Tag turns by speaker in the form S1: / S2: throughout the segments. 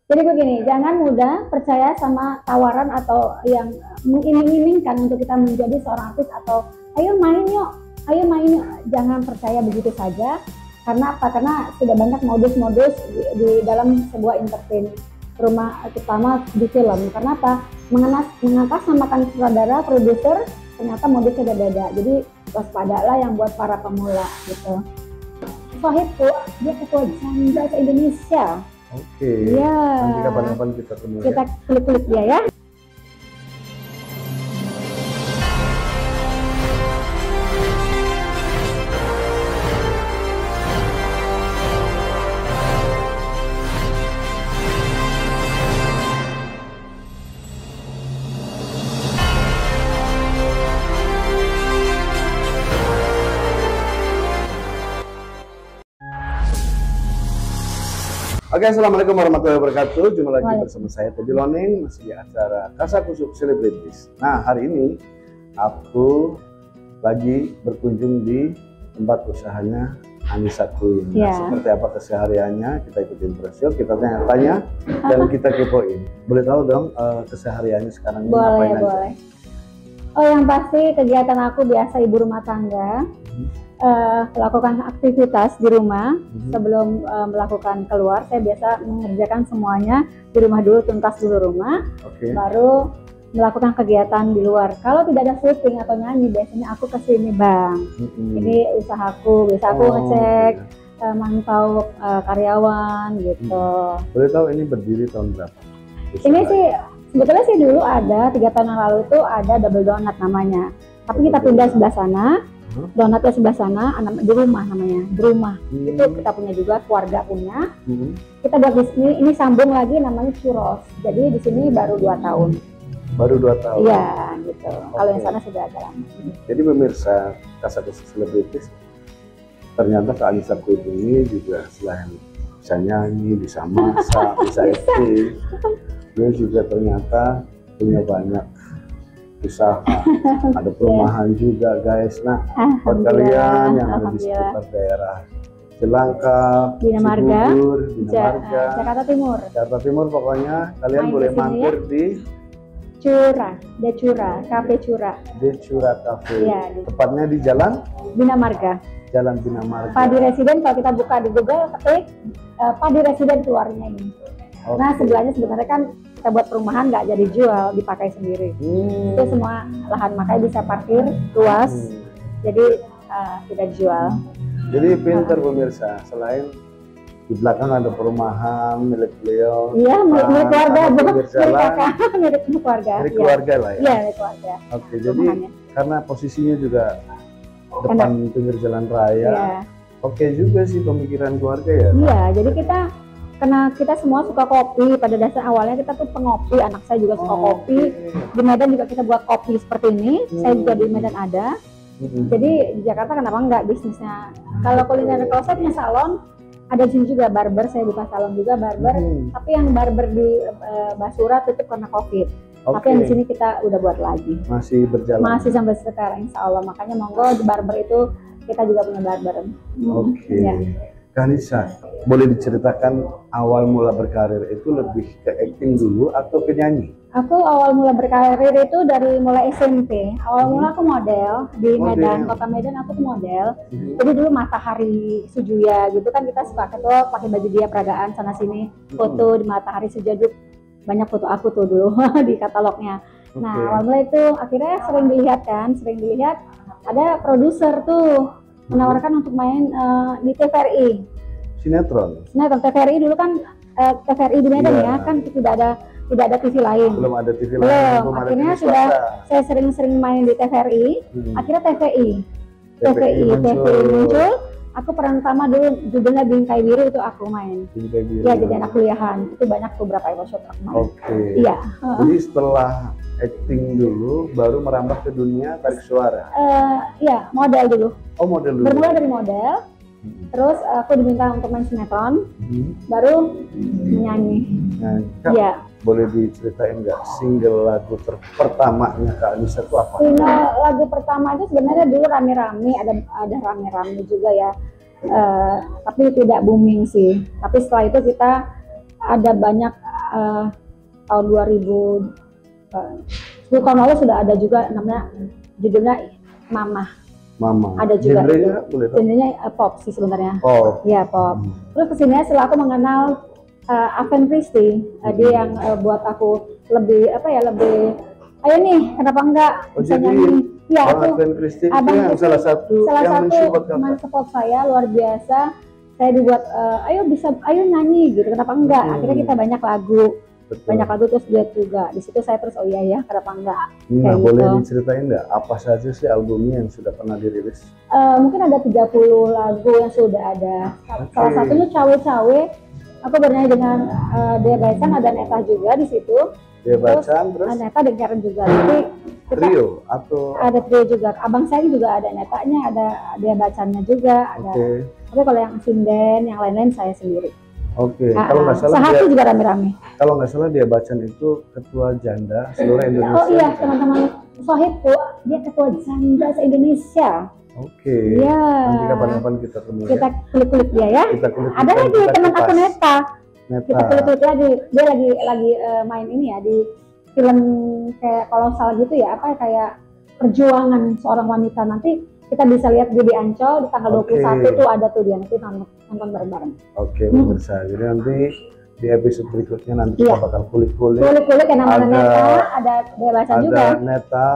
S1: Jadi begini, jangan mudah percaya sama tawaran atau yang mengiming-imingkan untuk kita menjadi seorang artis atau ayo main yuk, ayo main yuk. Jangan percaya begitu saja. Karena apa? Karena sudah banyak modus-modus di dalam sebuah entertain, terutama di film. Karena apa? Mengatasnamakan sutradara, produser, ternyata modusnya beda-beda. Jadi waspadalah yang buat para pemula gitu. Sohibku, dia ketua Janda Indonesia.
S2: Oke.
S1: Ya.
S2: Nanti kapan-kapan kita ketemu.
S1: Kita klik-klik dia ya.
S2: Oke, assalamualaikum warahmatullahi wabarakatuh. Jumpa lagi bersama saya Teddy Loning, masih di acara Kasakusuk Celebrities. Nah, hari ini aku lagi berkunjung di tempat usahanya Anissa Queen. Nah, seperti apa kesehariannya, kita ikutin terus yuk, kita tanya-tanya dan kita kepoin. Boleh tahu dong kesehariannya sekarang ini ngapain aja? Boleh.
S1: Oh, yang pasti kegiatan aku biasa ibu rumah tangga. Melakukan aktivitas di rumah sebelum melakukan keluar. Saya biasa mengerjakan semuanya di rumah dulu, tuntas dulu rumah, baru melakukan kegiatan di luar. Kalau tidak ada syuting atau nyanyi, biasanya aku kesini bang. Ini usahaku, biasa aku ngecek, mantau karyawan gitu.
S2: Boleh tahu ini berdiri tahun berapa?
S1: Ini sih sebetulnya sih dulu ada 3 tahun yang lalu itu ada Double Donut namanya, tapi kita pindah sebelah sana. Donatnya sebelah sana, di rumah namanya, di rumah. Itu kita punya juga, keluarga punya. Kita buat di sini, ini sambung lagi namanya Churros. Jadi di sini baru 2 tahun.
S2: Baru 2 tahun?
S1: Iya, gitu. Kalau yang sana sudah agak lama.
S2: Jadi pemirsa Kasakusuk Celebrities, ternyata Kak Anissa Queen ini juga selain bisa nyanyi, bisa masak, bisa acting, dia juga ternyata punya banyak usaha, ada perumahan juga guys. Nah, buat kalian yang ada di sekitar daerah Cilangkap,
S1: Bina Marga,
S2: Jakarta Timur pokoknya kalian boleh mampir di
S1: Decura Cafe
S2: Cafe.
S1: Ya,
S2: tepatnya di Jalan
S1: Bina Marga. Padi Residen, kalau kita buka di Google ketik Padi Residen keluarnya ini. Nah, sebelahnya sebenarnya kan kita buat perumahan, nggak jadi jual, dipakai sendiri. Itu semua lahan, makanya bisa parkir luas, jadi tidak jual.
S2: Jadi pinter pemirsa, selain di belakang ada perumahan milik beliau.
S1: Iya, milik keluarga, bukan milik keluarga.
S2: Milik keluarga lah ya.
S1: Iya, milik keluarga.
S2: Oke, jadi karena posisinya juga depan pinggir jalan raya. Iya. Oke juga sih pemikiran keluarga ya.
S1: Iya, jadi karena kita semua suka kopi, pada dasar awalnya kita tuh pengopi, anak saya juga suka kopi. Di Medan juga kita buat kopi seperti ini, saya juga di Medan ada. Jadi di Jakarta kenapa enggak bisnisnya? Kalau kuliner, kalau saya punya salon, ada di sini juga barber, saya buka salon juga barber. Tapi yang barber di Basura tutup karena COVID. Tapi yang di sini kita udah buat lagi.
S2: Masih berjalan? Masih
S1: sampai sekarang insya Allah. Makanya monggo di barber itu kita juga punya barber.
S2: Ya. Anissa, boleh diceritakan awal mula berkarir itu lebih ke acting dulu atau ke nyanyi?
S1: Aku awal mula berkarir itu dari mulai SMP. Awal mula aku model di Medan, kota Medan aku tuh model. Jadi dulu Matahari Sujuya gitu kan, kita suka tuh pakai baju dia peragaan sana sini, foto di Matahari Sujuya, banyak foto aku tuh dulu di katalognya. Nah, awal mula itu akhirnya sering dilihat ada produser tuh menawarkan untuk main di TVRI.
S2: Sinetron
S1: TVRI dulu kan, TVRI di Medan ya kan tidak ada TV lain.
S2: Belum ada TV lain.
S1: Akhirnya sudah saya sering main di TVRI. Akhirnya TVI muncul. Aku peran utama dulu, judulnya Bingkai Biru, itu aku main. Ya, jadi anak kuliahan. Itu banyak beberapa episode aku main. Iya.
S2: Jadi setelah acting dulu, baru merambah ke dunia tarik suara.
S1: Iya, model dulu.
S2: Oh, model dulu.
S1: Bermula dari model, terus aku diminta untuk main sinetron, baru menyanyi.
S2: Iya. Boleh diceritain nggak single lagu pertamanya Kak Anissa itu apa?
S1: Single lagu pertama itu sebenarnya dulu rame-rame, ada rame-rame juga ya, tapi tidak booming sih. Tapi setelah itu kita ada banyak tahun 2000 10 tahun lalu sudah ada juga namanya judulnya Mama. Ada juga. Genrenya pop sih sebenarnya.
S2: Pop.
S1: Iya pop. Terus kesini setelah aku mengenal Aven Christie, dia yang buat aku lebih lebih ayo nih kenapa enggak bisa nyanyi. Iya aku.
S2: Aven Christie itu yang salah satu
S1: men-support saya luar biasa. Saya dibuat ayo nyanyi gitu, kenapa enggak? Akhirnya kita banyak lagu. Betul. Banyak lagu terus dia juga di situ saya terus oh iya ya kenapa enggak.
S2: Nah boleh diceritain enggak apa saja sih albumnya yang sudah pernah dirilis?
S1: Mungkin ada 30 lagu yang sudah ada. Salah satunya Cawe-Cawe. Aku bernyanyi dengan Dea Bachan, ada Neta juga di situ.
S2: Dea Bachan terus
S1: Neta dan Karen juga. Jadi
S2: trio atau
S1: ada trio juga. Abang saya juga ada Netanya, ada Dea Bachannya juga. Ada. Tapi kalau yang sinden, yang lain-lain saya sendiri.
S2: Oke, kalau nggak salah
S1: Sehati juga rame-rame.
S2: Kalau nggak salah Dea Bachan itu ketua janda seluruh Indonesia.
S1: Oh iya teman-teman, Sohibku dia ketua janda se-Indonesia.
S2: Oke.
S1: Iya.
S2: Nanti kapan-kapan kita temui.
S1: Kita kulik-kulik dia ya. Ada lagi teman aku Neta. Kita kulik-kulik lagi. Dia lagi main ini ya di film kayak kalau salah gitu ya kayak perjuangan seorang wanita. Nanti kita bisa lihat di Ancol di tanggal 21 tuh ada tuh dia nanti nonton bareng-bareng.
S2: Oke, pemirsa. Jadi nanti di episode berikutnya nanti kita bakal kulik-kulik.
S1: Kulik-kulik yang namanya Neta, ada Dea Bachan juga.
S2: Ada Neta,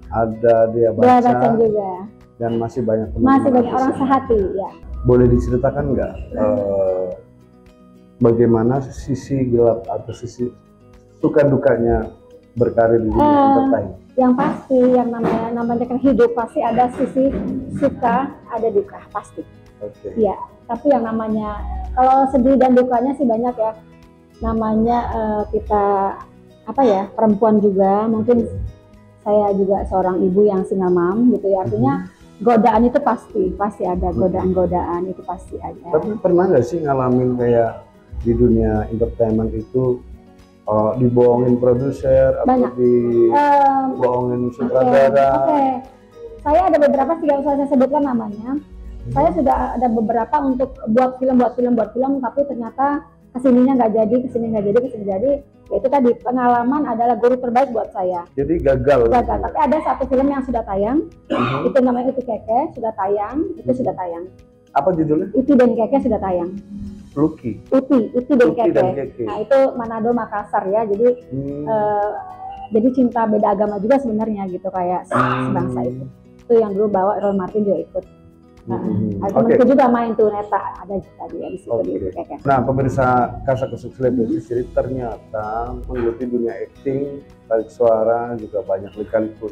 S2: ada Dea Bachan
S1: juga.
S2: Dan masih banyak teman-teman.
S1: Masih banyak orang sehati ya.
S2: Boleh diceritakan nggak bagaimana sisi gelap atau sisi suka dukanya berkarir di dunia entertain?
S1: Yang pasti yang namanya kan hidup pasti ada sisi suka, ada duka pasti.
S2: Oke.
S1: Iya, tapi yang namanya kalau sedih dan dukanya sih banyak ya. Namanya kita perempuan juga, mungkin saya juga seorang ibu yang single mom gitu ya. Artinya godaan itu pasti ada, godaan-godaan itu pasti ada.
S2: Tapi pernah nggak sih ngalamin kayak di dunia entertainment itu dibohongin produser atau dibohongin sutradara?
S1: Oke. Saya ada beberapa sih yang saya sebutkan namanya. Saya sudah ada beberapa untuk buat film, tapi ternyata kesininya nggak jadi. Ya itu tadi pengalaman adalah guru terbaik buat saya.
S2: Jadi gagal.
S1: Tapi ada satu film yang sudah tayang, itu namanya Uti Keke, sudah tayang.
S2: Apa judulnya?
S1: Uti dan Keke sudah tayang.
S2: Lucky.
S1: Uti dan Keke. Nah itu Manado Makassar ya, jadi cinta beda agama juga sebenarnya gitu kayak sebangsa itu. Itu yang dulu bawa Roy Martin juga ikut. Temanku juga main tuh Neta ada tadi ya di situ di Keke.
S2: Nah pemirsa Kasakusuk Selebritis, jadi ternyata menggeluti dunia acting, tarik suara juga banyak lika-liku.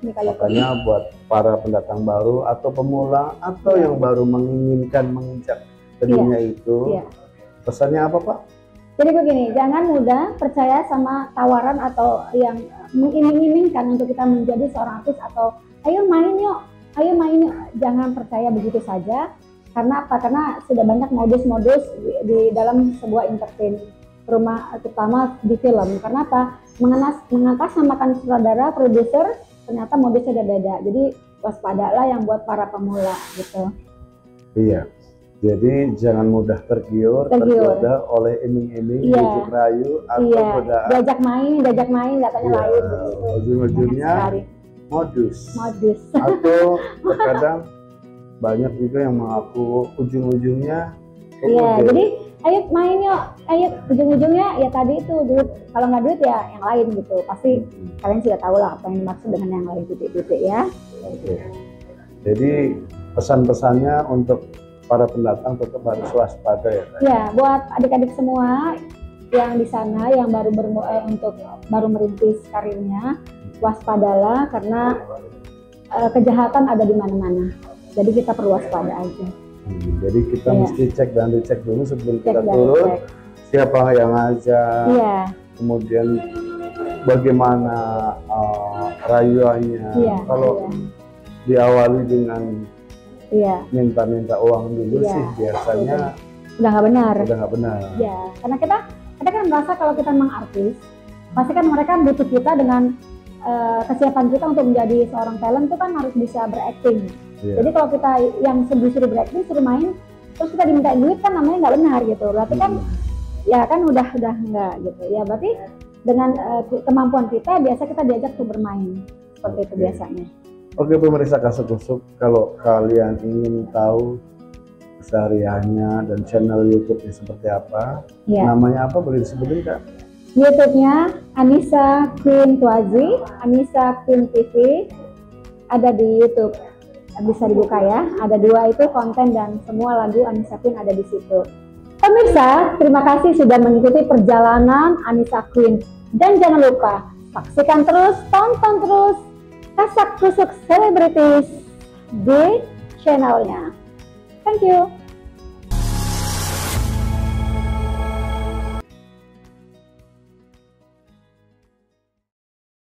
S2: Makanya buat para pendatang baru atau pemula atau yang baru menginginkan menginjak ke dunia itu, pesannya apa Pak?
S1: Jadi begini, jangan mudah percaya sama tawaran atau yang mengiming-imingkan untuk kita menjadi seorang artis atau ayo main yuk, jangan percaya begitu saja. Karena apa? Karena sudah banyak modus-modus di dalam sebuah entertain, terutama di film. Karena apa? Mengatasnamakan sutradara, produser, ternyata modusnya beda. Jadi waspadalah yang buat para pemula gitu.
S2: Iya. Jadi jangan mudah tergoda oleh iming-iming, bujuk rayu atau godaan.
S1: Diajak main, datanya lain.
S2: Ujung-ujungnya modus. Atau terkadang banyak juga yang mengaku ujung-ujungnya.
S1: Iya, jadi ayo main yuk, ujung-ujungnya ya tadi itu duit. Kalau nggak duit ya yang lain gitu. Pasti kalian sudah tahu lah apa yang dimaksud dengan yang lain titik-titik ya.
S2: Oke. Jadi pesan-pesannya untuk para pendatang tetap harus waspada ya kan?
S1: Ya, buat adik-adik semua yang di sana yang baru merintis karirnya, waspadalah karena kejahatan ada di mana-mana. Jadi kita perlu waspada aja.
S2: Jadi kita mesti cek dan dicek dulu sebelum kita turun. Siapa yang ngajak, kemudian bagaimana rayuannya. Kalau diawali dengan minta-minta uang dulu sih biasanya
S1: udah nggak
S2: benar.
S1: Ya, karena kita kan merasa kalau kita memang artis, pasti kan mereka butuh kita dengan kesiapan kita untuk menjadi seorang talent itu kan harus bisa berakting. Jadi kalau kita yang disuruh berakting, suruh main, terus kita diminta duit kan namanya nggak benar gitu. Berarti kan ya kan udah enggak gitu ya. Berarti dengan kemampuan kita biasa kita diajak tuh bermain seperti itu biasanya.
S2: Oke pemirsa Kasakusuk, kalau kalian ingin tahu kesehariannya dan channel YouTube-nya seperti apa, namanya apa boleh disebutin Kak?
S1: YouTube-nya Anissa Queen Tuazi, Anissa Queen TV, ada di YouTube, bisa dibuka ya. Ada 2 itu konten dan semua lagu Anissa Queen ada di situ. Pemirsa, terima kasih sudah mengikuti perjalanan Anissa Queen dan jangan lupa saksikan terus, tonton terus Kasakusuk Selebritis di channelnya. Thank you.